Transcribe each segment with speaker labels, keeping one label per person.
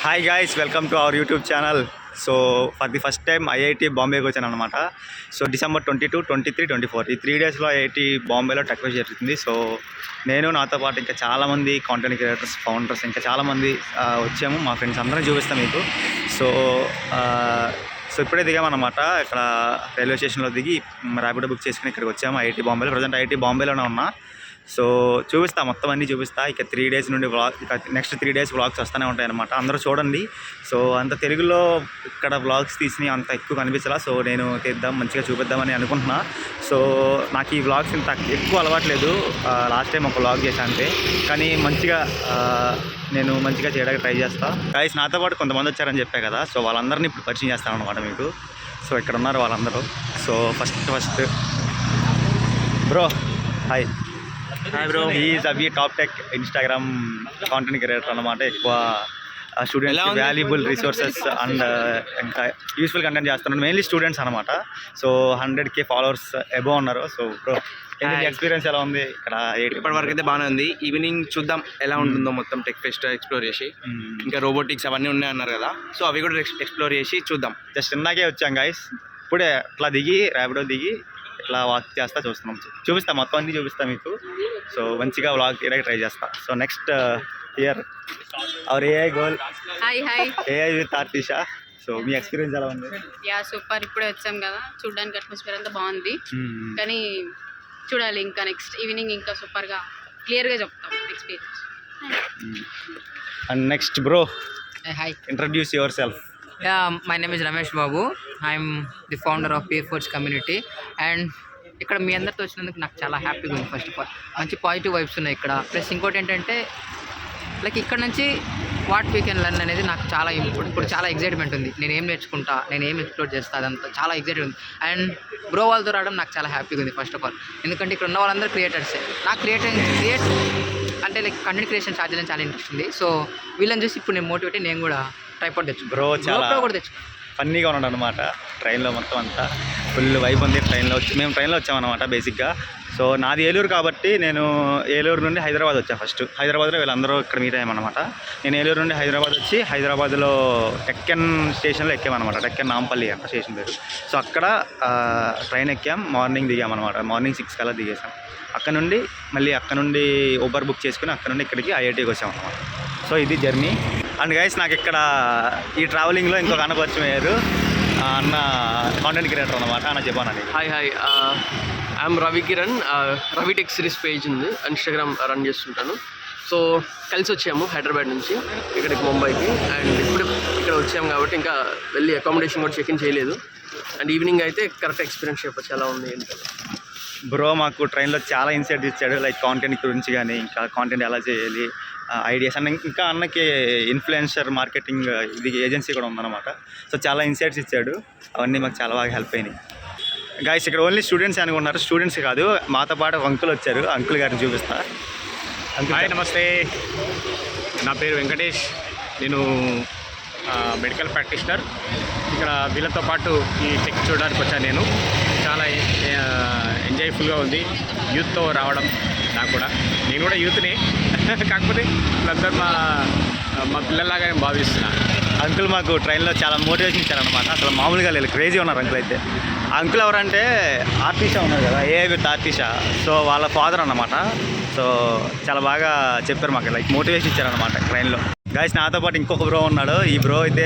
Speaker 1: Hi guys, welcome to our YouTube channel. So for the first time IIT బాంబేకి వచ్చాను అనమాట. So December 22, 23, 24 ఈ 3 డేస్లో ఐఐటి బాంబేలో టెక్ ఫెస్ట్ జరుగుతుంది. సో నేను నాతో పాటు ఇంకా చాలామంది కాంటెంట్ క్రియేటర్స్, ఫౌండర్స్ ఇంకా చాలామంది వచ్చాము. మా ఫ్రెండ్స్ అందరం చూపిస్తాం మీకు. సో ఇప్పుడే దిగామన్నమాట. ఇక్కడ రైల్వే స్టేషన్లో దిగి ర్యాపిడో బుక్ చేసుకుని ఇక్కడికి వచ్చాము ఐఐటి బాంబేలో. ప్రజెంట్ ఐఐటి బాంబేలోనే ఉన్నా. సో చూపిస్తా, మొత్తం అన్నీ చూపిస్తా. ఇక 3 డేస్ నుండి ఇక నెక్స్ట్ 3 డేస్ వ్లాగ్స్ వస్తూనే ఉంటాయన్నమాట. అందరూ చూడండి. సో అంత తెలుగులో ఇక్కడ వ్లాగ్స్ తీసి అంత ఎక్కువ కనిపించాలా. సో నేను తీద్దాం, మంచిగా చూపిద్దామని అనుకుంటున్నా. సో నాకు ఈ వ్లాగ్స్ ఇంత ఎక్కువ అలవాట్లేదు. లాస్ట్ టైం ఒక వ్లాగ్ చేశాను అంతే. కానీ నేను మంచిగా చేయడానికి ట్రై చేస్తాను. గైస్, నాతో పాటు కొంతమంది వచ్చారని చెప్పా కదా. సో వాళ్ళందరినీ ఇప్పుడు పరిచయం చేస్తాను అనమాట మీకు. సో ఇక్కడ ఉన్నారు వాళ్ళందరూ. So first bro, hi. Hi bro. Is Avi top tech Instagram content creator అన్నమాట. ఎక్కువ స్టూడెంట్స్ వాల్యుబుల్ రిసోర్సెస్ అండ్ ఇంకా యూస్ఫుల్ కంటెంట్ చేస్తున్నారు. మెయిన్లీ స్టూడెంట్స్ అనమాట. సో 100K ఫాలోవర్స్ అబోవ్ ఉన్నారు. సో బ్రో, ఎక్స్పీరియన్స్ ఎలా ఉంది ఇక్కడ?
Speaker 2: ఇప్పటి వరకు అయితే బాగానే ఉంది. ఈవినింగ్ చూద్దాం ఎలా ఉంటుందో మొత్తం టెక్ ఫెస్ట్ ఎక్స్ప్లోర్ చేసి. ఇంకా రోబోటిక్స్ అవన్నీ ఉన్నాయి అన్నారు కదా. సో అవి కూడా ఎక్స్ప్లోర్ చేసి చూద్దాం.
Speaker 1: జస్ట్ ఇందాకే వచ్చాం గైస్. ఇప్పుడే ఇట్లా దిగి ర్యాపిడో దిగి ఇట్లా వాక్ చేస్తా చూపిస్తా, మొత్తం అన్నీ చూపిస్తా మీకు. సో మంచిగా వ్లాగ్ తీయడానికి ట్రై చేస్తా. So next here our AI goal.
Speaker 3: Hi
Speaker 1: AI with Artisha. So మీ ఎక్స్పీరియన్స్ ఎలా ఉంది?
Speaker 3: Yeah super. ఇప్పుడే వచ్చాం కదా, చూడడానికి అట్మాస్ఫియర్ అంతా బాగుంది. కానీ చూడాలి ఇంకా నెక్స్ట్ ఈవినింగ్ ఇంకా సూపర్గా క్లియర్గా చెప్తాం experience.
Speaker 1: And next bro,
Speaker 4: Hi.
Speaker 1: Introduce your self.
Speaker 4: Yeah, my name is Ramesh Babu. I'm the founder of Peer Force community. And ఇక్కడ మీ అందరితో వచ్చినందుకు నాకు చాలా హ్యాపీగా ఉంది. ఫస్ట్ ఆఫ్ ఆల్ మంచి పాజిటివ్ వైబ్స్ ఉన్నాయి ఇక్కడ. ప్లస్ ఇంకోటి ఏంటంటే లైక్ ఇక్కడ నుంచి వాట్ వీ కెన్ లెర్న్ అనేది నాకు చాలా ఇప్పుడు చాలా ఎగ్జైట్మెంట్ ఉంది. నేను ఏం నేర్చుకుంటా, నేను ఏం ఎక్స్ప్లోర్ చేస్తా, అదంతా చాలా ఎగ్జైట్ ఉంది. అండ్ బ్రో వాళ్ళతో రావడం నాకు చాలా హ్యాపీగా ఉంది ఫస్ట్ ఆఫ్ ఆల్. ఎందుకంటే ఇక్కడ ఉన్న వాళ్ళందరూ క్రియేటర్సే. నాకు క్రియేట్ అంటే లైక్ కంటెంట్ క్రియేషన్ స్టార్ట్ చేయడం చాలా ఇంట్రెస్ట్ ఉంది. సో వీళ్ళని చూసి ఇప్పుడు నేను మోటివేట్ నేను కూడా ట్రైపాడ్ తెచ్చుకో
Speaker 1: బ్రో చాలా
Speaker 4: కూడా తెచ్చుకో.
Speaker 1: ఫన్నీగా ఉన్నాడు అనమాట. ట్రైన్లో మొత్తం అంతా ఫుల్ వైబ్ ఉంది. మేము ట్రైన్లో వచ్చామన్నమాట బేసిక్గా. సో నాది ఏలూరు కాబట్టి నేను ఏలూరు నుండి హైదరాబాద్ వచ్చాను. ఫస్ట్ హైదరాబాద్లో వీళ్ళందరూ ఇక్కడ మీట్ అయ్యామన్నమాట. నేను ఏలూరు నుండి హైదరాబాద్ వచ్చి హైదరాబాద్లో టెక్కన్ స్టేషన్లో ఎక్కామన్నమాట. టెక్కన్ నాంపల్లి అంట స్టేషన్ పేరు. సో అక్కడ ట్రైన్ ఎక్కాం, మార్నింగ్ దిగామన్నమాట. మార్నింగ్ 6 కల్లా దిగేసాం. అక్కడ నుండి ఊబర్ బుక్ చేసుకుని అక్కడ నుండి ఇక్కడికి ఐఐటీకి వచ్చామన్నమాట. సో ఇది జర్నీ. అండ్ గైస్, నాకు ఇక్కడ ఈ ట్రావెలింగ్లో ఇంకొక అన్న పరిచయం అయ్యారు. అన్న కాంటెంట్ క్రియేటర్ అనమాట. అన్న చెప్పానండి.
Speaker 5: Hi I'm Ravi Kiran. Ravi tech series page ఉంది, ఇన్స్టాగ్రామ్ రన్ చేస్తుంటాను. సో కలిసి వచ్చాము హైదరాబాద్ నుంచి ఇక్కడికి ముంబైకి. అండ్ ఇప్పుడు ఇక్కడ వచ్చాము కాబట్టి ఇంకా వెళ్ళి అకామిడేషన్ కూడా చెక్ ఇన్ చేయలేదు. అండ్ ఈవినింగ్ అయితే కరెక్ట్ ఎక్స్పీరియన్స్ చెప్పచ్చు ఎలా ఉంది ఏంటో.
Speaker 1: బ్రో మాకు ట్రైన్లో చాలా ఇన్సైట్స్ ఇచ్చాడు. లైక్ కాంటెంట్ గురించి కానీ, ఇంకా కాంటెంట్ ఎలా చేయాలి, ఐడియాస్ అండ్ ఇంకా అన్నకి ఇన్ఫ్లుయెన్సర్ మార్కెటింగ్ ఇది ఏజెన్సీ కూడా ఉందన్నమాట. సో చాలా ఇన్సైట్స్ ఇచ్చాడు. అవన్నీ మాకు చాలా బాగా హెల్ప్ అయినాయి. గైస్, ఇక్కడ ఓన్లీ స్టూడెంట్స్ అనుకున్నారు. స్టూడెంట్స్ కాదు, మాతో పాటు ఒక అంకుల్ వచ్చారు. అంకుల్ గారిని చూపిస్తా.
Speaker 6: హాయ్, నమస్తే. నా పేరు వెంకటేష్. నేను మెడికల్ ప్రాక్టీషనర్. ఇక్కడ వీళ్ళతో పాటు ఈ టెక్ చూడడానికి వచ్చాను. నేను చాలా ఎంజాయ్ఫుల్గా ఉంది యూత్తో రావడం. నాకు కూడా, నేను కూడా యూత్ని, కాకపోతే వీళ్ళందరూ మా పిల్లల్లాగా నేను భావిస్తున్నాను.
Speaker 1: అంకుల్ మాకు ట్రైన్లో చాలా మోటివేషన్ ఇచ్చారనమాట. అసలు మామూలుగా లేదు, క్రేజీ ఉన్నారు అంకుల్ అయితే. అంకుల్ ఎవరంటే ఆర్టిషా ఉన్నారు కదా, ఏఐ విత్ ఆర్టిషా. సో వాళ్ళ ఫాదర్ అన్నమాట. సో చాలా బాగా చెప్పారు మాకు, లైక్ మోటివేషన్ ఇచ్చారనమాట ట్రైన్లో. గైస్, నాతో పాటు ఇంకొక బ్రో ఉన్నాడు. ఈ బ్రో అయితే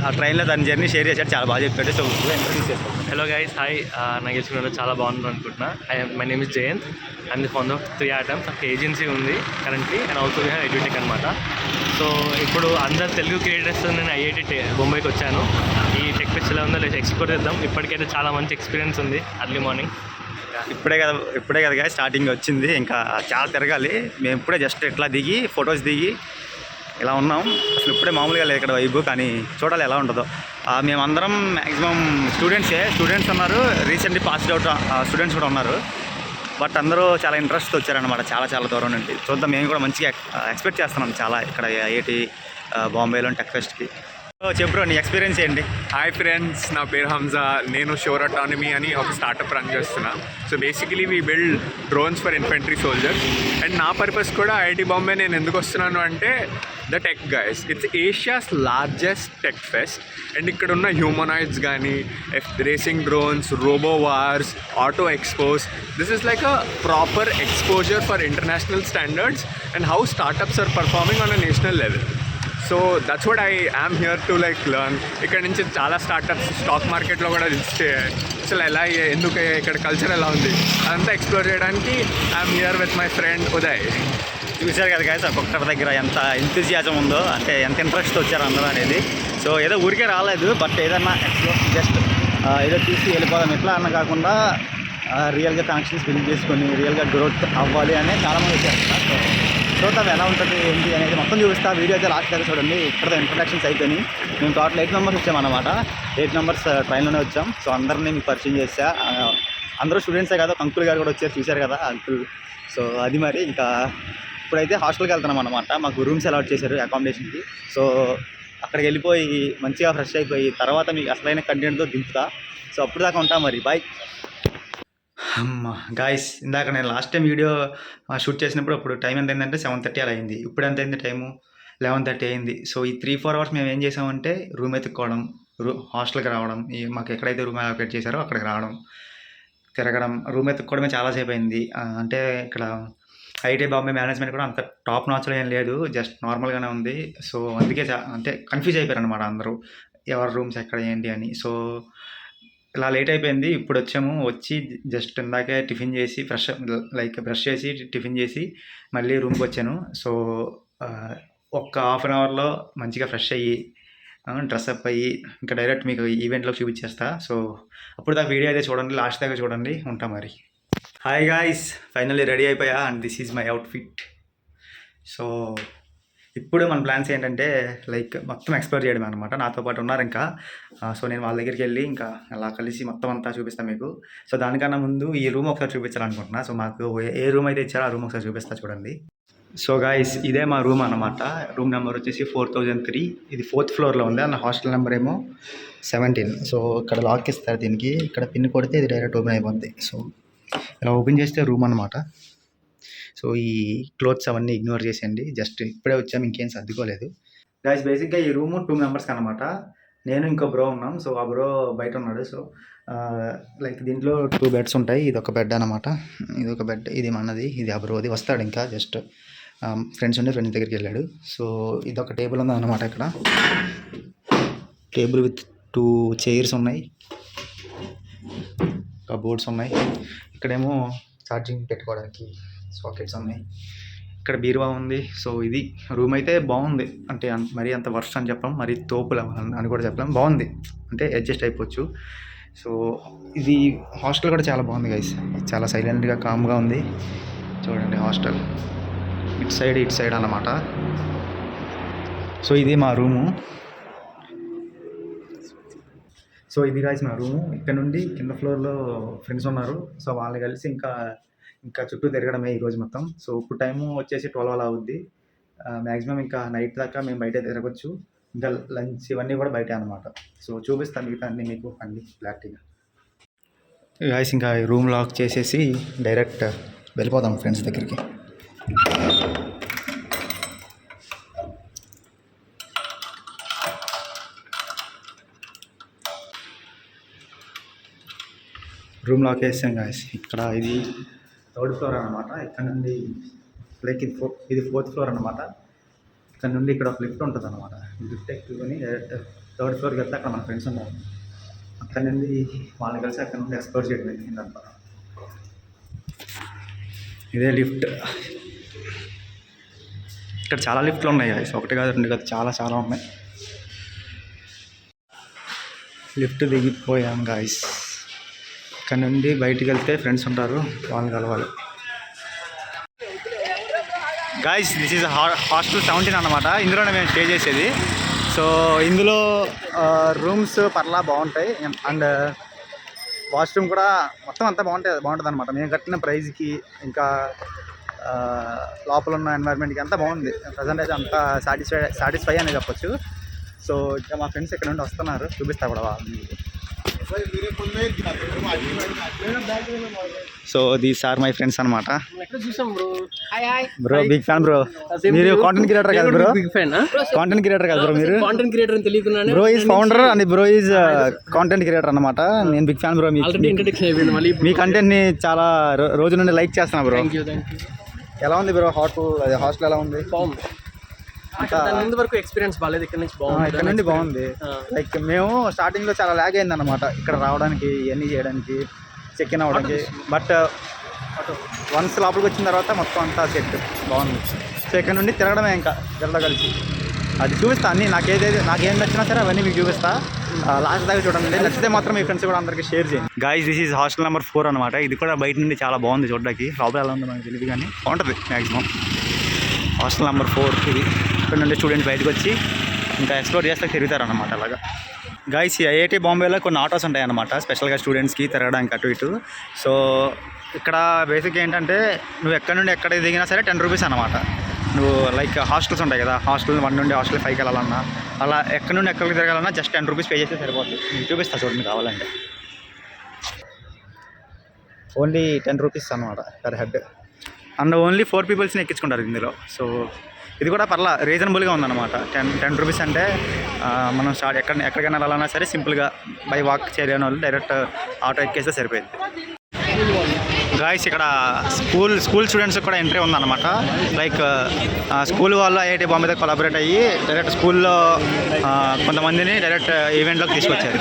Speaker 1: ఆ ట్రైన్లో తన జర్నీ షేర్ చేశాడు, చాలా బాగా చెప్పాడు. సో ఇంట్రడ్యూస్ చేసుకోండి.
Speaker 7: Hello guys, hi. నాకు తెలిసిన చాలా బాగుంది అనుకుంటున్నా. My name is Jayant. I'm the founder of 3 Atoms. ఒక ఏజెన్సీ ఉంది currently, and also we have edutech అనమాట. సో ఇప్పుడు అందరు తెలుగు క్రియేటర్స్ నేను ఐఐటి బొంబాయికి వచ్చాను. ఈ టెక్ ఫెస్ట్ ఎలా ఉందో లేదా ఎక్స్ప్లోర్ చేద్దాం. ఇప్పటికైతే చాలా మంచి ఎక్స్పీరియన్స్ ఉంది. అర్లీ మార్నింగ్
Speaker 1: ఇప్పుడే కదా స్టార్టింగ్ వచ్చింది, ఇంకా చాలా తిరగాలి. మేము ఇప్పుడే జస్ట్ ఇట్లా దిగి ఫొటోస్ దిగి ఇలా ఉన్నాం. అసలు ఇప్పుడే మామూలుగా లేదు ఇక్కడ వైబు. కానీ చూడాలి ఎలా ఉంటుందో. మేమందరం మ్యాక్సిమం స్టూడెంట్స్ ఉన్నారు. రీసెంట్లీ పాస్డ్ అవుట్ స్టూడెంట్స్ కూడా ఉన్నారు. బట్ అందరూ చాలా ఇంట్రెస్ట్ వచ్చారనమాట, చాలా దూరం నుండి. చూద్దాం, మేము కూడా మంచిగా ఎక్స్పెక్ట్ చేస్తున్నాం చాలా ఇక్కడ ఐఐటి బాంబేలో టెక్ ఫెస్ట్కి. చెప్పు నీ ఎక్స్పీరియన్స్ ఏంటి?
Speaker 8: హాయ్ ఫ్రెండ్స్, నా పేరు హంజా. నేను షోర్ అటానమీ అని ఒక స్టార్టప్ రన్ చేస్తున్నా. So basically we build drones for infantry soldiers. And నా పర్పస్ కూడా ఐఐటి బాంబే నేను ఎందుకు వస్తున్నాను అంటే the tech guys. It's Asia's largest tech fest. And ఇక్కడ ఉన్న హ్యూమనాయిడ్స్ కానీ, racing drones, robo wars, auto expos, this is like a proper exposure for international standards and how startups are performing on a national level. So that's what I am here to like learn. ఇక్కడ నుంచి చాలా startups stock మార్కెట్లో కూడా అసలు ఎలా ఎందుకు ఇక్కడ culture ఎలా ఉంది అదంతా ఎక్స్ప్లోర్ చేయడానికి I'm here with my friend Uday.
Speaker 1: చూశారు కదా గాయస్, ఒక్కొక్కరి దగ్గర ఎంత ఎంతూజియాజం ఉందో, అంటే ఎంత ఇంట్రెస్ట్ వచ్చారు అందరూ అనేది. సో ఏదో ఊరికే రాలేదు, బట్ ఏదన్నా జస్ట్ ఏదో చూసి వెళ్ళిపోదాం ఎట్లా అన్న కాకుండా రియల్గా కనెక్షన్స్ బిల్డ్ చేసుకొని రియల్గా గ్రోత్ అవ్వాలి అనే చాలామంది వచ్చారు. సో చూద్దాం ఎలా ఉంటుంది ఏంటి అనేది మొత్తం చూపిస్తా. వీడియో అయితే లాస్ట్ దగ్గర చూడండి. ఇక్కడ ఇంట్రడక్షన్స్ అయిపోయినాయి. మేము టోటల్ 8 మెంబర్స్ వచ్చామన్నమాట. 8 మెంబర్స్ ట్రైన్లోనే వచ్చాం. సో అందరినీ మీకు పరిచయం చేసా. అందరూ స్టూడెంట్సే కదా, అంకుల్ గారు కూడా వచ్చారు, చూశారు కదా అంకుల్. సో అది మరి ఇంకా ఇప్పుడైతే హాస్టల్కి వెళ్తున్నాం అనమాట. మాకు రూమ్స్ అలాట్ చేశారు అకామిడేషన్కి. సో అక్కడికి వెళ్ళిపోయి మంచిగా ఫ్రెష్ అయిపోయి తర్వాత మీకు అసలైన కంటెంట్తో దింపుతా. సో అప్పుడు దాకా ఉంటాం మరి, బాయ్. అమ్మ గాయస్, ఇందాక నేను లాస్ట్ టైం వీడియో షూట్ చేసినప్పుడు అప్పుడు టైం ఎంత అయిందంటే 7:30 అలా అయింది. ఇప్పుడు ఎంత అయింది టైము? 11:30 అయింది. సో ఈ 3-4 అవర్స్ మేము ఏం చేసామంటే రూమ్ ఎత్తుక్కోవడం, హాస్టల్కి రావడం, మాకు ఎక్కడైతే రూమ్ అలొకేట్ చేశారో అక్కడికి రావడం, తిరగడం, రూమ్ ఎత్తుక్కోవడమే చాలాసేపు అయింది. అంటే ఇక్కడ ఐఐటి బాంబే మేనేజ్మెంట్ కూడా అంత టాప్ నాచ్లో ఏం లేదు, జస్ట్ నార్మల్గానే ఉంది. సో అందుకే అంటే కన్ఫ్యూజ్ అయిపోయారు అనమాట అందరూ, ఎవరి రూమ్స్ ఎక్కడ ఏంటి అని. సో ఇలా లేట్ అయిపోయింది. ఇప్పుడు వచ్చి జస్ట్ ఇందాకే టిఫిన్ చేసి బ్రష్ చేసి టిఫిన్ చేసి మళ్ళీ రూమ్కి వచ్చాను. సో ఒక్క హాఫ్ అన్ అవర్లో మంచిగా ఫ్రెష్ అయ్యి డ్రెస్అప్ అయ్యి ఇంకా డైరెక్ట్ మీకు ఈవెంట్లో చూపించేస్తా. సో అప్పుడు దాకా వీడియో అయితే చూడండి, లాస్ట్ దాకా చూడండి. ఉంటా మరి. హాయ్ గాయ్స్, ఫైనల్లీ రెడీ అయిపోయా and this is my outfit. So ఇప్పుడు మన ప్లాన్స్ ఏంటంటే మొత్తం ఎక్స్ప్లోర్ చేయడం అనమాట. నాతో పాటు ఉన్నారు ఇంకా. సో నేను వాళ్ళ దగ్గరికి వెళ్ళి ఇంకా అలా కలిసి మొత్తం అంతా చూపిస్తాను మీకు. సో దానికన్నా ముందు ఈ రూమ్ ఒకసారి చూపించాలనుకుంటున్నా. సో మాకు ఏ రూమ్ అయితే ఇచ్చారో ఆ రూమ్ ఒకసారి చూపిస్తా చూడండి. సో గాయ్స్, ఇదే మా రూమ్ అనమాట. రూమ్ నెంబర్ వచ్చేసి 4003. ఇది 4th ఫ్లోర్లో ఉంది. అన్న హాస్టల్ నెంబర్ ఏమో 17. సో ఇక్కడ లాక్ ఇస్తారు దీనికి. ఇక్కడ పిన్ కొడితే ఇది డైరెక్ట్ ఓపెన్ అయిపోద్ది. సో ఇలా ఓపెన్ చేస్తే రూమ్ అనమాట. సో ఈ క్లోత్స్ అవన్నీ ఇగ్నోర్ చేసేయండి. జస్ట్ ఇప్పుడే వచ్చాము, ఇంకేం సర్దుకోలేదు. గాయ్స్, బేసిక్గా ఈ రూము 2 మెంబర్స్కి అనమాట. నేను ఇంకో బ్రో ఉన్నాం. సో ఆ బ్రో బయట ఉన్నాడు. సో దీంట్లో 2 బెడ్స్ ఉంటాయి. ఇది ఒక బెడ్ అనమాట, ఇది ఒక బెడ్, ఇది మనది, ఇది ఆ బ్రోది. వస్తాడు ఇంకా జస్ట్ ఫ్రెండ్స్ దగ్గరికి వెళ్ళాడు. సో ఇది ఒక టేబుల్ ఉంది అనమాట. ఇక్కడ టేబుల్ విత్ 2 చైర్స్ ఉన్నాయి, కబోర్డ్స్ ఉన్నాయి. ఇక్కడేమో ఛార్జింగ్ పెట్టుకోవడానికి సాకెట్స్ ఉన్నాయి. ఇక్కడ బీరువా ఉంది. సో ఇది రూమ్ అయితే బాగుంది. అంటే మరీ అంత వర్స్ట్ అని చెప్పాం, మరీ తోపులు అని కూడా చెప్పలేం. బాగుంది, అంటే అడ్జస్ట్ అయిపోవచ్చు. సో ఇది హాస్టల్ కూడా చాలా బాగుంది గైస్. చాలా సైలెంట్గా కామ్గా ఉంది. చూడండి హాస్టల్ ఇటు సైడ్ అన్నమాట. సో ఇది మా రూము. సో ఇది గాయస్ మా రూము. ఇక్కడ నుండి కింద ఫ్లోర్లో ఫ్రెండ్స్ ఉన్నారు. సో వాళ్ళు కలిసి ఇంకా చుట్టూ తిరగడమే ఈరోజు మొత్తం. సో ఇప్పుడు టైము వచ్చేసి 12 అలా అవుద్ది. మ్యాక్సిమం ఇంకా నైట్ దాకా మేము బయట తిరగచ్చు. ఇంకా లంచ్ ఇవన్నీ కూడా బయటే అనమాట. సో చూపిస్తాను మిగతా అన్నీ మీకు అన్నీ క్లారిటీగా. గాయస్, ఇంకా రూమ్ లాక్ చేసేసి డైరెక్ట్ వెళ్ళిపోదాం ఫ్రెండ్స్ దగ్గరికి. రూమ్ లాక్ వేసాం గాయస్. ఇక్కడ ఇది 3rd ఫ్లోర్ అనమాట. ఇక్కడ నుండి ఇది 4th ఫ్లోర్ అనమాట. ఇక్కడ నుండి ఇక్కడ ఒక లిఫ్ట్ ఉంటుంది అనమాట. లిఫ్ట్ ఎక్కువని డైరెక్ట్ 3rd ఫ్లోర్కి వెళ్తే అక్కడ మన ఫ్రెండ్స్ ఉన్నారు. అక్కడ నుండి వాళ్ళని కలిసి అక్కడ నుండి ఎక్స్ప్లోర్ చేయడం జరిగిందంట. ఇదే లిఫ్ట్. ఇక్కడ చాలా లిఫ్ట్లు ఉన్నాయి గాయస్, 1 కాదు 2 కాదు, చాలా ఉన్నాయి. లిఫ్ట్ దిగిపోయాం గాయస్. ఇక్కడ నుండి బయటికి వెళ్తే ఫ్రెండ్స్ ఉంటారు, వాళ్ళని కలవాలి. గాయస్, దిస్ ఈజ్ హాస్టల్ 17 అనమాట. ఇందులోనే మేము స్టే చేసేది. సో ఇందులో రూమ్స్ పర్లా బాగుంటాయి అండ్ వాష్రూమ్ కూడా మొత్తం అంతా బాగుంటుంది అనమాట. మేము కట్టిన ప్రైస్కి ఇంకా లోపల ఉన్న ఎన్వైర్న్మెంట్కి అంతా బాగుంది. ప్రజెంట్ అయితే అంతా సాటిస్ఫై అనే చెప్పొచ్చు. సో ఇంకా మా ఫ్రెండ్స్ ఇక్కడ నుండి వస్తున్నారు, చూపిస్తా కూడా వాళ్ళు. So these are my friends అనమాట. బ్రో బిగ్ ఫ్యాన్ బ్రో. మీరు కాంటెంట్ క్రియేటర్ కదా bro?
Speaker 5: Big fan.
Speaker 1: Content creator కదా బ్రో మీరు?
Speaker 5: కాంటెంట్ క్రియేటర్ అని తెలియకున్నాను.
Speaker 1: Bro is founder and bro is content creator అనమాట. నేను బిగ్ ఫ్యాన్ బ్రో. మీ కంటెంట్ ని చాలా రోజు నుండి లైక్ చేస్తున్నా బ్రో. ఎలా ఉంది బ్రో హాస్టల్ ఎలా ఉంది?
Speaker 5: ముందు వరకు ఎక్స్పీరియన్స్ బాగాలేదు, ఇక్కడ నుంచి బాగుంది.
Speaker 1: ఇక్కడ నుండి బాగుంది. లైక్ మేము స్టార్టింగ్ లో చాలా ల్యాగ్ అయింది అనమాట ఇక్కడ రావడానికి, ఇవన్నీ చేయడానికి, చెక్ ఇన్ అవ్వడానికి. బట్ వన్స్ లోపలికి వచ్చిన తర్వాత మొత్తం అంతా సెట్ బాగుంది. సో ఇక్కడ నుండి తిరగడమే, ఇంకా జరలో కలిసి అది చూపిస్తా అన్ని. నాకేం నచ్చినా సరే అవన్నీ మీకు చూపిస్తా. లాస్ట్ దాకా చూడండి, నచ్చితే మాత్రం మీ ఫ్రెండ్స్ కూడా అందరికీ షేర్ చేయండి. Guys this is hostel number 4 అనమాట. ఇది కూడా బయట నుండి చాలా బాగుంది చూడడానికి. లోపల ఎలా ఉందో మనకు తెలియదు కానీ బాగుంటుంది మ్యాక్సిమం. హాస్టల్ నెంబర్ 4 ఇది. ఇక్కడ నుండి స్టూడెంట్స్ బయటకు వచ్చి ఇంకా ఎక్స్ప్లోర్ చేస్తే తిరుగుతారనమాట. అలాగా గైస్ ఈ ఐఐటి బాంబేలో కొన్ని ఆటోస్ ఉంటాయన్నమాట స్పెషల్గా స్టూడెంట్స్కి తిరగడానికి అటు ఇటు. సో ఇక్కడ బేసిక్ ఏంటంటే నువ్వు ఎక్కడి నుండి ఎక్కడ దిగినా సరే 10 రూపీస్ అనమాట. నువ్వు లైక్ హాస్టల్స్ ఉంటాయి కదా, హాస్టల్ 1 నుండి హాస్టల్ 5కి వెళ్ళాలన్నా, అలా ఎక్కడి నుండి ఎక్కడికి తిరగాలన్నా జస్ట్ 10 రూపీస్ పే చేస్తే సరిపోతుంది. నేను చూపిస్తా చూడండి కావాలంటే. ఓన్లీ 10 రూపీస్ అనమాట పర్ హెడ్. అండ్ ఓన్లీ 4 పీపుల్స్ని ఎక్కించుకుంటారు ఇందులో. సో ఇది కూడా పర్లా రీజనబుల్గా ఉందన్నమాట. 10 రూపీస్ అంటే మనం ఎక్కడికైనా వెళ్ళాలన్నా సరే సింపుల్గా బై వాక్ చేయలేని వాళ్ళు డైరెక్ట్ ఆటో ఎక్కేస్తే సరిపోయింది. గాయస్ ఇక్కడ స్కూల్ స్టూడెంట్స్ కూడా ఎంట్రీ ఉందన్నమాట. లైక్ స్కూల్ వాళ్ళు ఐఐటి బాంబేతో కొలాబరేట్ అయ్యి డైరెక్ట్ స్కూల్లో కొంతమందిని డైరెక్ట్ ఈవెంట్లోకి తీసుకొచ్చారు.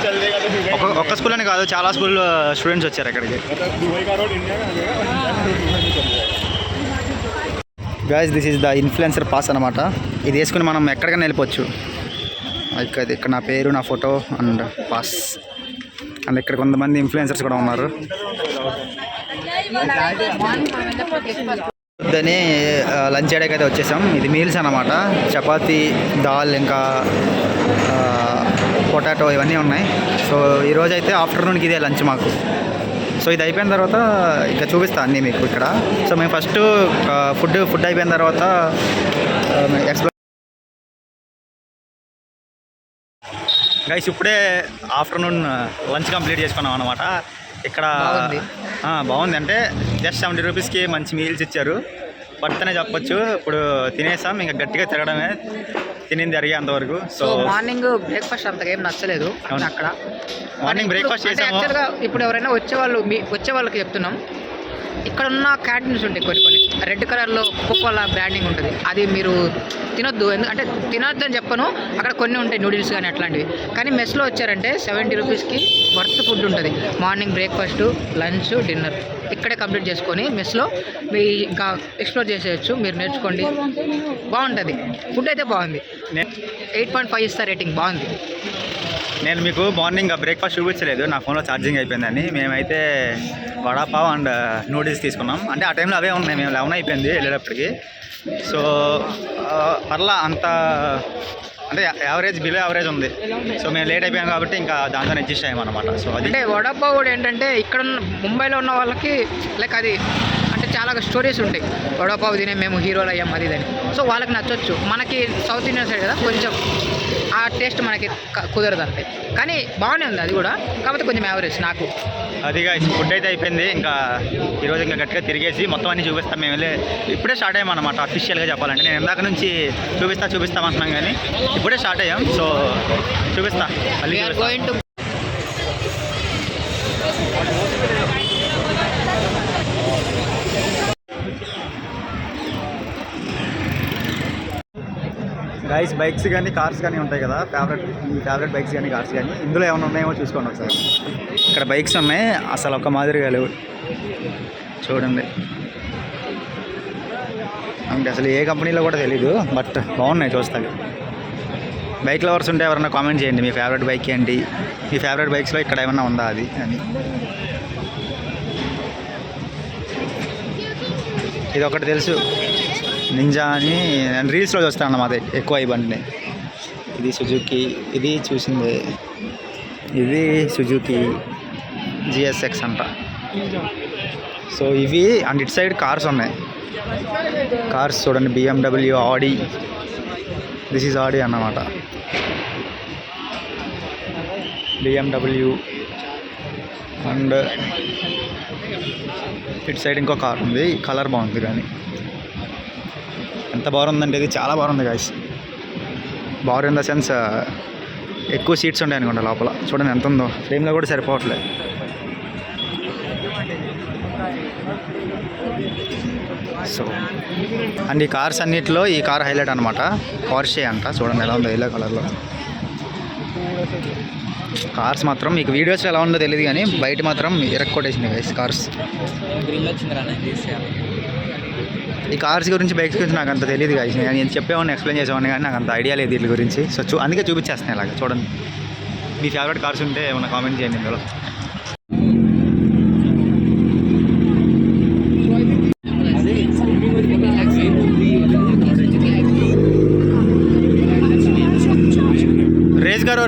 Speaker 1: ఒక్క స్కూల్ అని కాదు, చాలా స్కూల్ స్టూడెంట్స్ వచ్చారు ఇక్కడికి. Guys this is the influencer pass అనమాట. ఇది వేసుకుని మనం ఎక్కడికైనా వెళ్ళిపోవచ్చు. ఇక్కడ నా పేరు, నా ఫోటో అండ్ పాస్. అండ్ ఇక్కడ కొంతమంది ఇన్ఫ్లుయెన్సర్స్ కూడా ఉన్నారు. దాన్ని లంచ్ చేయడానికి అయితే వచ్చేసాం. ఇది మీల్స్ అన్నమాట. చపాతీ, దాల్, ఇంకా పొటాటో ఇవన్నీ ఉన్నాయి. సో ఈరోజు అయితే ఆఫ్టర్నూన్కి ఇదే లంచ్ మాకు. సో ఇది అయిపోయిన తర్వాత ఇంకా చూపిస్తాను అన్నీ మీకు ఇక్కడ. సో మేము ఫస్ట్ ఫుడ్ అయిపోయిన తర్వాత ఎక్స్ప్లోర్. గైస్ ఇప్పుడే ఆఫ్టర్నూన్ లంచ్ కంప్లీట్ చేసుకున్నాం అనమాట. ఇక్కడ బాగుంది అంటే జస్ట్ 70 రూపీస్కి మంచి మీల్స్ ఇచ్చారు. బర్తనే చెప్పొచ్చు. ఇప్పుడు తినేసాం, ఇంకా గట్టిగా తిరగడమే, తినింది అరిగేంతవరకు. సో
Speaker 4: మార్నింగ్ బ్రేక్ఫాస్ట్ అంతగా ఏం నచ్చలేదు అక్కడ.
Speaker 1: మార్నింగ్ బ్రేక్ఫాస్ట్ చేసాము.
Speaker 4: యాక్చువల్గా ఇప్పుడు ఎవరైనా వచ్చే వాళ్ళకి చెప్తున్నాం, ఇక్కడ ఉన్న క్యాంటీన్స్ ఉంటాయి కొన్ని రెడ్ కలర్లో కోకోలా బ్రాండింగ్ ఉంటుంది. అది మీరు తినొద్దు, ఎందుకంటే తినొద్దు అని చెప్పను. అక్కడ కొన్ని ఉంటాయి నూడిల్స్ కానీ అట్లాంటివి. కానీ మెస్లో వచ్చారంటే 70 రూపీస్కి వర్త్ ఫుడ్ ఉంటుంది. మార్నింగ్ బ్రేక్ఫాస్ట్, లంచ్, డిన్నర్ ఇక్కడే కంప్లీట్ చేసుకొని మెస్లో మీ ఇంకా ఎక్స్ప్లోర్ చేసేయచ్చు. మీరు నేర్చుకోండి, బాగుంటుంది. ఫుడ్ అయితే బాగుంది. 8.5 ఇస్తా రేటింగ్, బాగుంది.
Speaker 1: నేను మీకు మార్నింగ్ బ్రేక్ఫాస్ట్ చూపించలేదు, నా ఫోన్లో ఛార్జింగ్ అయిపోయిందని. మేమైతే వడాపావ్ అండ్ నూడిల్స్ తీసుకున్నాం. అంటే ఆ టైంలో అవే ఉన్నాయి, మేము 11 అయిపోయింది వెళ్ళేటప్పటికి. సో పర్లా అంత అంటే యావరేజ్, బిలో యావరేజ్ ఉంది. సో మేము లేట్ అయిపోయాం కాబట్టి ఇంకా దాంతో అడ్జస్ట్ అయ్యామన్నమాట. సో అది
Speaker 4: అంటే వడాపావ్ కూడా ఏంటంటే ఇక్కడ ముంబైలో ఉన్న వాళ్ళకి లైక్ అది అంటే చాలా స్టోరీస్ ఉంటాయి. వడాపావ్ తినే మేము హీరోలు అయ్యాం అది ఇదని. సో వాళ్ళకి నచ్చొచ్చు. మనకి సౌత్ ఇండియన్ సైడ్ కదా, కొంచెం ఆ టేస్ట్ మనకి కుదరదు అంతే. కానీ బాగానే ఉంది అది కూడా, కాకపోతే కొంచెం యావరేజ్ నాకు.
Speaker 1: అదిగా ఫుడ్ అయితే అయిపోయింది. ఇంకా ఈరోజు ఇంకా గట్టిగా తిరిగేసి మొత్తం అన్నీ చూపిస్తాం. మేము ఇప్పుడే స్టార్ట్ అయ్యామన్నమాట అఫీషియల్గా చెప్పాలంటే. నేను ఇందాక నుంచి చూపిస్తామంటున్నాం కానీ ఇప్పుడే స్టార్ట్ అయ్యాం. సో చూపిస్తా మళ్ళీ. గైస్ బైక్స్ కానీ కార్స్ కానీ ఉంటాయి కదా, ఫేవరెట్ బైక్స్ కానీ కార్స్ కానీ, ఇందులో ఏమైనా ఉన్నాయేమో చూసుకోండి ఒకసారి. ఇక్కడ బైక్స్ ఉన్నాయి, అసలు ఒక మాదిరిగా లేవు చూడండి. అంటే అసలు ఏ కంపెనీలో కూడా తెలీదు, బట్ బాగున్నాయి చూస్తాను. బైక్ లవర్స్ ఉంటే ఎవరన్నా కామెంట్ చేయండి మీ ఫేవరెట్ బైక్ ఏంటి, మీ ఫేవరెట్ బైక్స్లో ఇక్కడ ఏమన్నా ఉందా అది అని. ఇది ఒకటి తెలుసు, నింజా అని. నేను రీల్స్లో చూస్తాను అన్నమాట ఎక్కువ ఈ బండిని. ఇది సుజుకి, ఇది చూసింది, ఇది సుజుకి జిఎస్ఎక్స్ అంట. సో ఇవి అండ్ ఇటు సైడ్ కార్స్ ఉన్నాయి. కార్స్ చూడండి, BMW, ఆడి. దిస్ ఈజ్ ఆడి అన్నమాట. BMW అండ్ ఇటు సైడ్ ఇంకో కార్ ఉంది. కలర్ బాగుంది కానీ ఎంత బాగుందంటే ఇది చాలా బాగుంది గాయస్. బాగుంది ఇన్ ద సెన్స్ ఎక్కువ సీట్స్ ఉంటాయి అనుకోండి లోపల. చూడండి ఎంత ఉందో, ఫ్రేమ్లో కూడా సరిపోవట్లేదు. సో అండ్ ఈ కార్స్ అన్నిటిలో ఈ కార్ హైలైట్ అనమాట. పోర్షే అంట. చూడండి ఎలా ఉందో ఎల్లో కలర్లో. కార్స్ మాత్రం మీకు వీడియోస్లో ఎలా ఉందో తెలియదు కానీ బయట మాత్రం ఇరక్కొట్టేసింది గైస్ కార్స్. ఈ కార్స్ గురించి బైక్స్ గురించి నాకు అంత తెలియదు గైస్. నేను చెప్పేవాడిని, ఎక్స్ప్లెయిన్ చేసేవాడిని కానీ నాకు అంత ఐడియా లేదు వీటి గురించి. సో అందుకే చూపించేస్తున్నాను ఇలాగ. చూడండి, మీ ఫేవరెట్ కార్స్ ఉంటే ఏమైనా కామెంట్ చేయండి ఇందులో.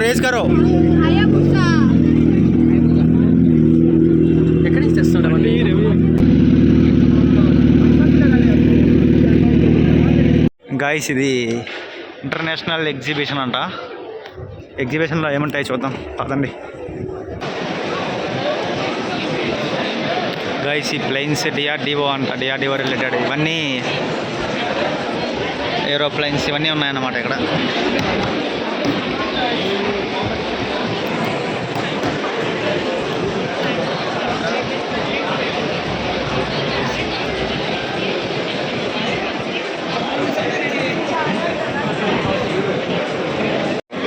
Speaker 1: రేస్ కరో
Speaker 5: ఎక్కడి నుంచి తెస్తుంటామండి?
Speaker 1: గాయస్ ఇది ఇంటర్నేషనల్ ఎగ్జిబిషన్ అంట. ఎగ్జిబిషన్లో ఏముంటాయి చూద్దాం పదండి. గాయస్ ఈ ప్లేన్స్ డిఆర్డిఓ అంట. డిఆర్డిఓ రిలేటెడ్ ఇవన్నీ ఏరోప్లేన్స్ ఇవన్నీ ఉన్నాయన్నమాట ఇక్కడ.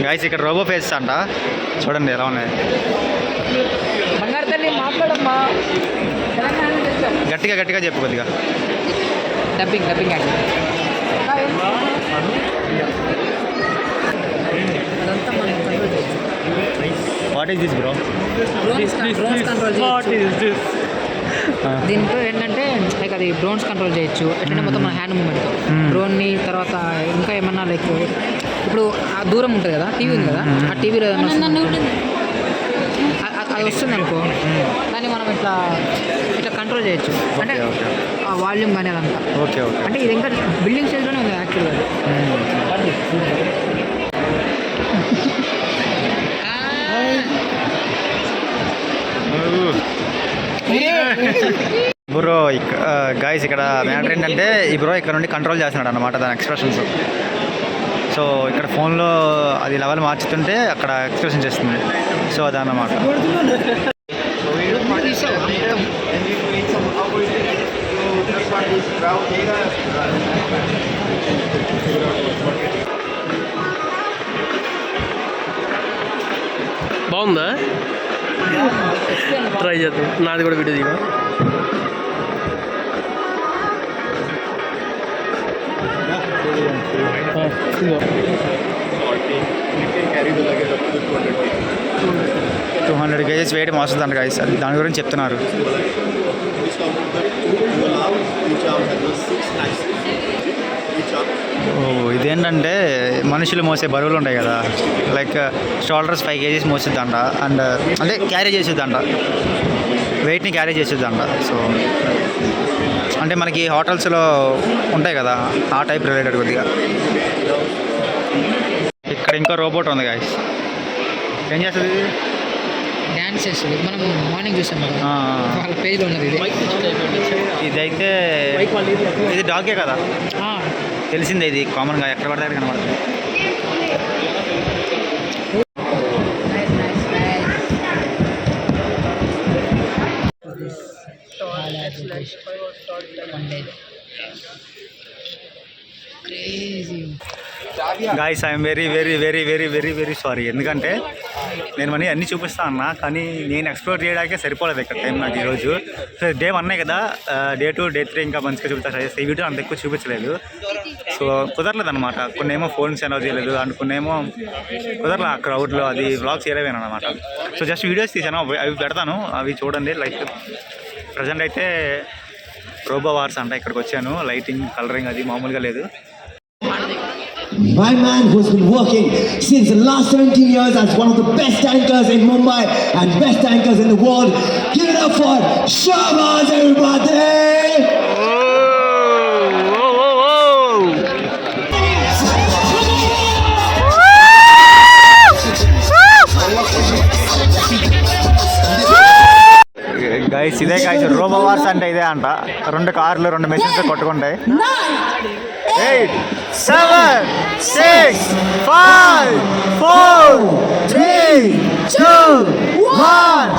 Speaker 1: గాయస్ ఇక్కడ రోబో ఫేస్ అంట. చూడండి ఎలా ఉన్నాయి. గట్టిగా గట్టిగా చెప్పు కొద్దిగా.
Speaker 4: Dubbing
Speaker 1: what is this bro?
Speaker 4: దీంట్లో ఏంటంటే లైక్ అది డ్రోన్స్ కంట్రోల్ చేయొచ్చు. ఎట్లంటే మొత్తం మన హ్యాండ్ మూమెంట్ డ్రోన్ని. తర్వాత ఇంకా ఏమన్నా లైక్ ఇప్పుడు ఆ దూరం ఉంటుంది కదా, టీవీ ఉంది కదా, ఆ టీవీలో అది వస్తుంది అనుకో, దాన్ని మనం ఇట్లా కంట్రోల్ చేయొచ్చు. అంటే ఆ వాల్యూమ్ కానీ అదంతా.
Speaker 1: Okay okay.
Speaker 4: అంటే ఇది ఇంకా బిల్డింగ్ స్టేజ్లోనే ఉంది యాక్చువల్గా.
Speaker 1: బ్రో గాయస్ ఇక్కడ మ్యాటర్ ఏంటంటే ఈ బ్రో ఇక్కడ నుండి కంట్రోల్ చేస్తున్నాడు అన్నమాట దాని ఎక్స్ప్రెషన్స్. సో ఇక్కడ ఫోన్లో అది లెవెల్ మార్చుతుంటే అక్కడ ఎక్స్ప్రెషన్ చేస్తుంది. సో అదన్నమాట.
Speaker 5: బాగుందా? ట్రై చేద్దాం. నాది కూడా వీడియో దిగా.
Speaker 1: $200 kgs వెయిట్ మోస్తుందంట గాయస్. అది దాని గురించి చెప్తున్నారు. ఇదేంటంటే మనుషులు మోసే బరువులు ఉంటాయి కదా, లైక్ షోల్డర్స్ 5 kgs మోసిద్దంట. అండ్ అంటే క్యారీ చేసిద్దంట, వెయిట్ని క్యారీ చేసిద్దంట. సో అంటే మనకి హోటల్స్లో ఉంటాయి కదా ఆ టైప్ రిలేటెడ్ కొద్దిగా. ఇక్కడ ఇంకో రోబోట్ ఉంది గాయస్. ఏం చేస్తుంది?
Speaker 4: డ్యాన్స్ చేస్తుంది. మనం మార్నింగ్ చూసాం కదా, వాళ్ళ పేజ్లో ఉన్నది ఇది.
Speaker 1: ఇదైతే ఇది డాగే కదా, తెలిసిందే. ఇది కామన్గా ఎక్కడ పడితే అక్కడ కనబడుతుంది. Guys I'm very very very very very very sorry. ఎందుకంటే నేను మనీ అన్నీ చూపిస్తా అన్నా, కానీ నేను ఎక్స్ప్లోర్ చేయడానికే సరిపోలేదు ఇక్కడ టైం నాకు ఈరోజు. సో డే 1 కదా, డే 2 డే 3 ఇంకా మంచిగా చూపిస్తా ట్రై చేస్తే. ఈ వీడియో అంత ఎక్కువ చూపించలేదు. సో కుదరలేదు అనమాట. కొన్నేమో ఫోన్స్ ఎనో చేయలేదు, అండ్ కొన్నేమో కుదరలేదు ఆ క్రౌడ్లో. అది వ్లాగ్స్ చేయలేను అనమాట. సో జస్ట్ వీడియోస్ తీసాను, అవి పెడతాను, అవి చూడండి. లైక్ ప్రజెంట్ అయితే రోబో వార్స్ అంట. ఇక్కడికి వచ్చాను. లైటింగ్ కలరింగ్ అది మామూలుగా లేదు.
Speaker 9: My man who's been working since the last 17 years as one of the best anchors in Mumbai and best anchors in the world. Give it up for Shahbaz, everybody!
Speaker 1: Guys ఇదే guys robo wars అంటే ఇదే అంట. 2 కార్లు 2 machines కొట్టుకుంటాయి. 8 7 6 5 4 3 2 1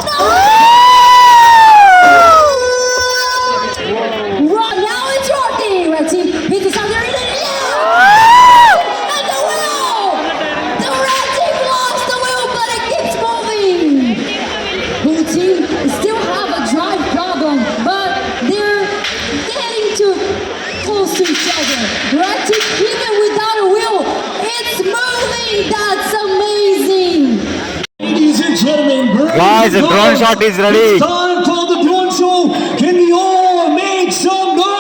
Speaker 10: Right now it's your team. Red team beats the Southern and the wheel. The red team lost the wheel, but it keeps moving. Blue team still have a drive problem, but they're getting too close to each other. Red team even without a wheel, it's moving. That's amazing.
Speaker 9: Ladies and gentlemen,
Speaker 1: Guys, the drone shot is ready.
Speaker 9: It's time for the drone show. Can we all make some noise?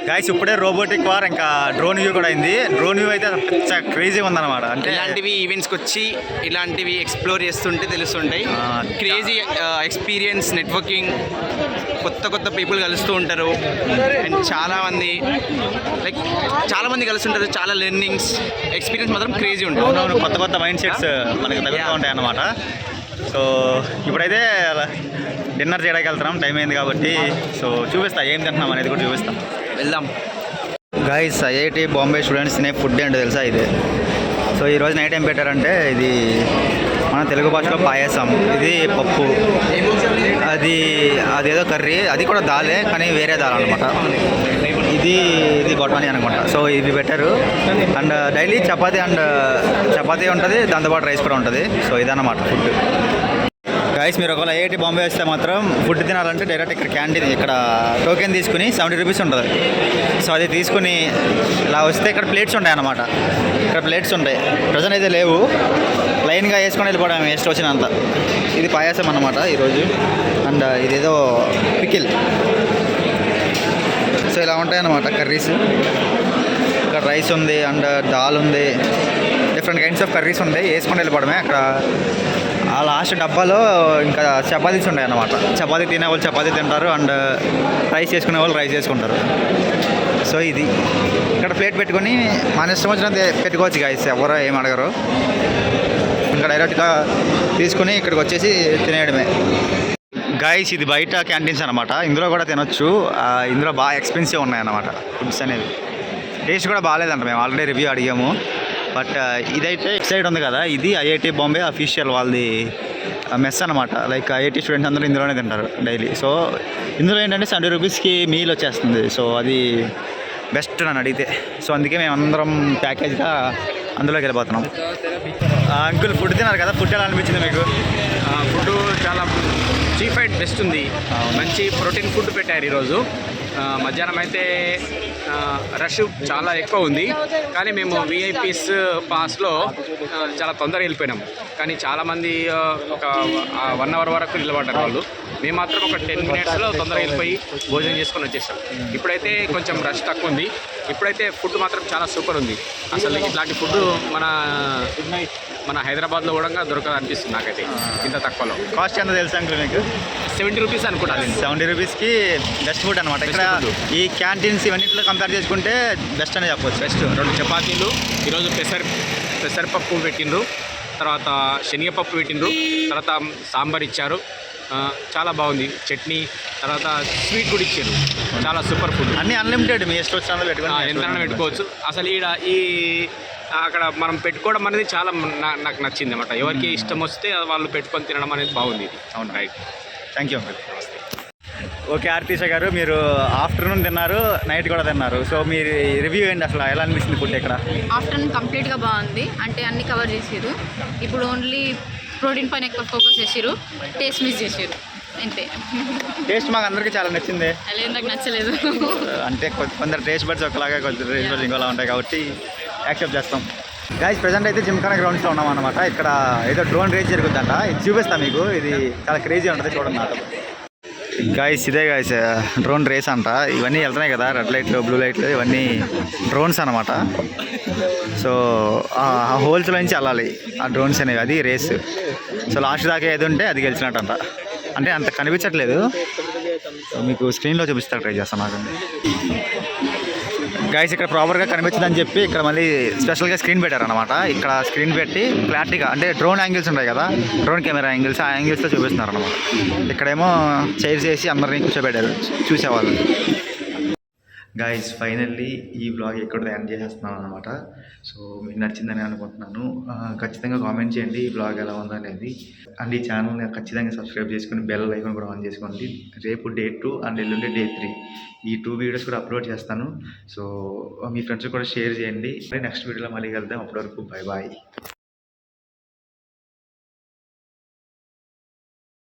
Speaker 1: Guys ఇప్పుడే robotic war ఇంకా drone view కూడా అయింది. Drone view అయితే crazy ఉందన్నమాట. అంటే
Speaker 2: ఇలాంటివి ఈవెంట్స్కి వచ్చి ఇలాంటివి ఎక్స్ప్లోర్ చేస్తుంటే తెలుస్తుంటాయి. క్రేజీ ఎక్స్పీరియన్స్, నెట్వర్కింగ్, కొత్త పీపుల్ కలుస్తూ ఉంటారు. అండ్ చాలామంది కలుస్తుంటారు. చాలా లెర్నింగ్స్, ఎక్స్పీరియన్స్ మాత్రం క్రేజీ ఉంటుంది.
Speaker 1: అవునవును, కొత్త మైండ్ సెట్స్ మనకి తగులుతూ ఉంటాయి అన్నమాట. సో ఇప్పుడైతే డిన్నర్ చేయడానికి వెళ్తున్నాం, టైం అయింది కాబట్టి. సో చూపిస్తా ఏం తింటున్నాం అనేది కూడా చూపిస్తాం,
Speaker 2: వెళ్దాం.
Speaker 1: గైస్ ఐఐటి బాంబే స్టూడెంట్స్ తినే ఫుడ్ ఏంటో తెలుసా ఇది? సో ఈరోజు నైట్ ఏం పెట్టారంటే ఇది మన తెలుగు భాషలో పాయసం, ఇది పప్పు, అదేదో కర్రీ, అది కూడా దాలే కానీ వేరే దాల్ అనమాట. ఇది బొటానీ అనుకుంటా. సో ఇది పెట్టారు. అండ్ డైలీ చపాతీ ఉంటుంది, దాంతోపాటు రైస్ కూడా ఉంటుంది. సో ఇదన్నమాట ఫుడ్. గైస్ మీరు ఒకవేళ ఐఐటి బాంబే వస్తే మాత్రం ఫుడ్ తినాలంటే డైరెక్ట్ ఇక్కడ క్యాంటీన్, ఇక్కడ టోకెన్ తీసుకుని 70 రూపీస్ ఉంటుంది. సో అది తీసుకుని ఇలా వస్తే ఇక్కడ ప్లేట్స్ ఉంటాయి అన్నమాట. ఇక్కడ ప్లేట్స్ ఉంటాయి, ప్రజెంట్ అయితే లేవు. లైన్గా వేసుకొని వెళ్ళిపోవడం వేస్ట్ వచ్చినంత. ఇది పాయాసం అన్నమాట ఈరోజు. అండ్ ఇదేదో పికిల్. సో ఇలా ఉంటాయి అన్నమాట కర్రీస్. ఇక్కడ రైస్ ఉంది అండ్ దాల్ ఉంది, డిఫరెంట్ కైండ్స్ ఆఫ్ కర్రీస్ ఉంటాయి, వేసుకొని వెళ్ళిపోవడమే. అక్కడ ఆ లాస్ట్ డబ్బాలో ఇంకా చపాతీస్ ఉంటాయి అన్నమాట. చపాతీ తినే వాళ్ళు చపాతీ తింటారు అండ్ రైస్ చేసుకునే వాళ్ళు రైస్ చేసుకుంటారు. సో ఇది ఇక్కడ ప్లేట్ పెట్టుకొని మన ఇష్టం వచ్చినంత పెట్టుకోవచ్చు గైస్, ఎవరో ఏం అడగరు. ఇంకా డైరెక్ట్గా తీసుకుని ఇక్కడికి వచ్చేసి తినేయడమే. గైస్ ఇది బయట క్యాంటీన్స్ అనమాట, ఇందులో కూడా తినొచ్చు. ఇందులో బాగా ఎక్స్పెన్సివ్ ఉన్నాయన్నమాట ఫుడ్స్ అనేవి. టేస్ట్ కూడా బాగాలేదంట, మేము ఆల్రెడీ రివ్యూ అడిగాము. బట్ ఇదైతే సైడ్ ఉంది కదా, ఇది ఐఐటి బాంబే అఫీషియల్ వాళ్ళది మెస్ అనమాట. లైక్ ఐఐటి స్టూడెంట్స్ అందరూ ఇందులోనే తింటారు డైలీ. సో ఇందులో ఏంటంటే 70 రూపీస్కి మీల్ వచ్చేస్తుంది. సో అది బెస్ట్ నన్ను అడిగితే. సో అందుకే మేము అందరం ప్యాకేజ్గా అందులోకి వెళ్ళిపోతున్నాం. అంకుల్ ఫుడ్ తిన్నారు కదా, ఫుడ్ ఎలా అనిపించింది మీకు?
Speaker 6: ఫుడ్ చాలా చీప్ అండ్ బెస్ట్ ఉంది. మంచి ప్రోటీన్ ఫుడ్ పెట్టారు ఈరోజు. మధ్యాహ్నం అయితే రష్ చాలా ఎక్కువ ఉంది, కానీ మేము విఐపీస్ పాస్లో చాలా తొందరగా వెళ్ళిపోయినాం. కానీ చాలామంది ఒక 1 అవర్ వరకు నిలబడ్డారు వాళ్ళు. మేము మాత్రం ఒక 10 మినిట్స్లో తొందరగా వెళ్ళిపోయి భోజనం చేసుకొని వచ్చేసాం. ఇప్పుడైతే కొంచెం రష్ తక్కువ ఉంది. ఇప్పుడైతే ఫుడ్ మాత్రం చాలా సూపర్ ఉంది. అసలు ఇట్లాంటి ఫుడ్ మన హైదరాబాద్లో కూడా దొరకదు అనిపిస్తుంది నాకైతే ఇంత తక్కువలో.
Speaker 1: కాస్ట్ ఎంత తెలుసు అంకుల్ మీకు?
Speaker 6: 70 రూపీస్ అనుకుంటాను.
Speaker 1: 70 రూపీస్కి బెస్ట్ ఫుడ్ అనమాట. ఇక్కడ ఈ క్యాంటీన్స్ ఇవన్నింటిలో కంపేర్ చేసుకుంటే బెస్ట్ అనే చెప్పవచ్చు.
Speaker 6: బెస్ట్ 2 చపాతీలు, ఈరోజు పెసరపప్పు పెట్టిండ్రు, తర్వాత శనగపప్పు పెట్టిండ్రు, తర్వాత సాంబార్ ఇచ్చారు. చాలా బాగుంది. చట్నీ, తర్వాత స్వీట్ కూడా ఇచ్చారు. చాలా సూపర్ ఫుడ్.
Speaker 1: అన్నీ అన్లిమిటెడ్, మీ ఇష్టం వచ్చిన
Speaker 6: ఎంతైనా పెట్టుకోవచ్చు. అసలు అక్కడ మనం పెట్టుకోవడం అనేది చాలా నాకు నచ్చింది అన్నమాట. ఎవరికి ఇష్టం వస్తే వాళ్ళు పెట్టుకొని తినడం అనేది బాగుంది.
Speaker 1: అవును, right. Thank you uncle. Okay Artisha గారు, మీరు ఆఫ్టర్నూన్ తిన్నారు, నైట్ కూడా తిన్నారు. సో మీరు రివ్యూ ఏంటి అసలు, ఎలా అనిపిస్తుంది ఫుడ్ ఇక్కడ?
Speaker 3: ఆఫ్టర్నూన్ కంప్లీట్గా బాగుంది, అంటే అన్ని కవర్ చేసారు. ఇప్పుడు ఓన్లీ ప్రోటీన్ పైన ఎక్కువ ఫోకస్ చేసారు, టేస్ట్ మిస్ చేసారు అంతే.
Speaker 1: టేస్ట్ మాకు అందరికీ చాలా నచ్చింది.
Speaker 3: అలా నాకు నచ్చలేదు.
Speaker 1: అంటే కొందరు టేస్ట్ బడ్స్ ఒకలాగా, కొందరు టేస్ట్ బడ్స్ ఇంకోలా ఉంటాయి కాబట్టి యాక్సెప్ట్ చేస్తాం. గైస్ ప్రజెంట్ అయితే జిమ్ఖానా గ్రౌండ్స్లో ఉన్నాం అనమాట. ఇక్కడ ఏదో డ్రోన్ రేస్ జరుగుతుందంట, ఇది చూపిస్తాం మీకు. ఇది చాలా క్రేజీ ఉంటుంది, చూడండి నాతో. గైస్ ఇదే గైస్ డ్రోన్ రేస్ అంట. ఇవన్నీ వెళ్తున్నాయి కదా, రెడ్ లైట్లు, బ్లూ లైట్లు, ఇవన్నీ డ్రోన్స్ అనమాట. సో ఆ హోల్స్లో నుంచి వెళ్ళాలి ఆ డ్రోన్స్ అనేవి, అది రేస్. సో లాస్ట్ దాకా ఏది ఉంటే అది గెలిచినట్టంట. అంటే అంత కనిపించట్లేదు, మీకు స్క్రీన్లో చూపిస్తా, ట్రై చేస్తాను నాకు. గైస్ ఇక్కడ ప్రాపర్గా కనిపించదని చెప్పి ఇక్కడ మళ్ళీ స్పెషల్గా స్క్రీన్ పెట్టారనమాట. ఇక్కడ స్క్రీన్ పెట్టి క్లారిటీగా, అంటే డ్రోన్ యాంగిల్స్ ఉంటాయి కదా, డ్రోన్ కెమెరా యాంగిల్స్, ఆ యాంగిల్స్తో చూపిస్తున్నారు అనమాట. ఇక్కడేమో చైర్స్ వేసి అందరినీ కూర్చోబెట్టారు చూసేవాళ్ళు. గైస్ ఫైనల్లీ ఈ బ్లాగ్ ఇక్కడ ఎండ్ చేసేస్తున్నాను అనమాట. సో మీకు నచ్చిందని అనుకుంటున్నాను. ఖచ్చితంగా కామెంట్ చేయండి ఈ బ్లాగ్ ఎలా ఉందనేది. అండ్ ఈ ఛానల్ని ఖచ్చితంగా సబ్స్క్రైబ్ చేసుకుని బెల్ ఐకాన్ కూడా ఆన్ చేసుకోండి. రేపు డే 2 అండ్ ఎల్లుండి డే 3 ఈ 2 వీడియోస్ కూడా అప్లోడ్ చేస్తాను. సో మీ ఫ్రెండ్స్ కూడా షేర్ చేయండి. నెక్స్ట్ వీడియోలో మళ్ళీ వెళ్దాం. అప్పటివరకు బై బాయ్.